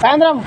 సాయంత్రం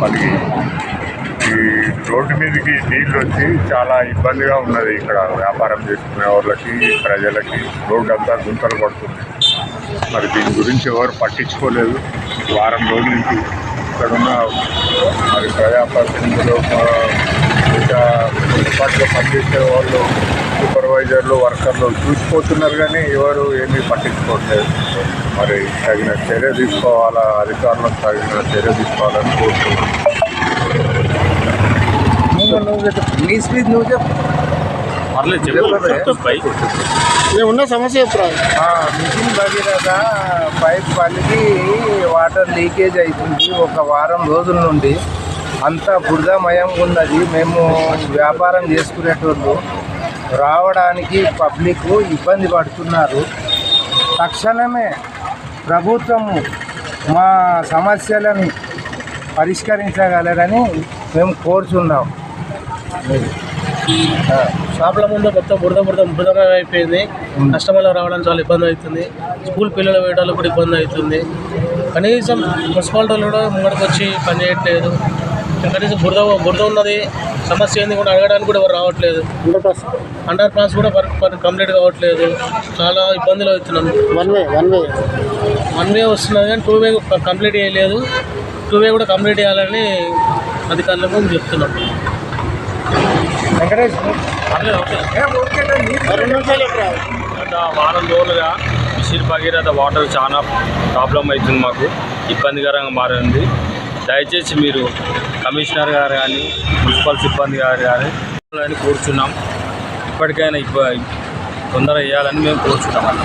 పలిగి ఈ రోడ్డు మీదకి నీళ్ళు వచ్చి చాలా ఇబ్బందిగా ఉన్నది. ఇక్కడ వ్యాపారం చేసుకునే వాళ్ళకి, ప్రజలకి రోడ్డు అంతా గుంతలు పడుతుంది. మరి దీని గురించి ఎవరు పట్టించుకోలేదు. వారం రోజుల నుంచి ఇక్కడున్న మరి ప్రజాప్రతినిధులు, ఇంకా మున్సిపాలిటీలో పనిచేసే వాళ్ళు, సూపర్వైజర్లు, వర్కర్లు చూసిపోతున్నారు కానీ ఎవరు ఏమీ పట్టించుకోవట్లేదు. మరి తగిన చర్య తీసుకోవాలా, అధికారులకు తగిన చర్య తీసుకోవాలని కోరుతున్నాను. ఉన్న సమస్య మిషన్ భగీరథ పైప్ పలికి వాటర్ లీకేజ్ అవుతుంది. ఒక వారం రోజుల నుండి అంతా బురదమయంగా ఉన్నది. మేము వ్యాపారం చేసుకునేటోళ్ళు రావడానికి పబ్లిక్ ఇబ్బంది పడుతున్నారు. తక్షణమే ప్రభుత్వము మా సమస్యలను పరిష్కరించగలరని మేము కోరుచున్నాం. షాపుల ముందు మొత్తం బురద అయిపోయింది. కస్టమర్లు రావడానికి చాలా ఇబ్బంది అవుతుంది. స్కూల్ పిల్లలు వేయడానికి కూడా ఇబ్బంది అవుతుంది. కనీసం మున్సిపాలిటీలు కూడా ముంగడికి వచ్చి పని చేయట్లేదు. కనీసం బురద ఉన్నది, సమస్య ఏంది కూడా అడగడానికి కూడా ఎవరు రావట్లేదు. అండర్ పాస్ కూడా వర్క్ కంప్లీట్ కావట్లేదు. చాలా ఇబ్బందులు అవుతున్నాం. వన్ వే వస్తున్నది కానీ 2 వే కంప్లీట్ చేయలేదు. 2 వే కూడా కంప్లీట్ చేయాలని అధికారులకు చెప్తున్నాం. వారం రోజులుగా మిషన్ భగీరథ వాటర్ చాలా ప్రాబ్లం అవుతుంది. మాకు ఇబ్బందికరంగా మారింది. దయచేసి మీరు కమిషనర్ గారు కానీ, మున్సిపల్ సిబ్బంది గారు కానీ కోరుచున్నాం. ఇప్పటికైనా తొందరగా వేయాలని మేము కోరుచున్నాం.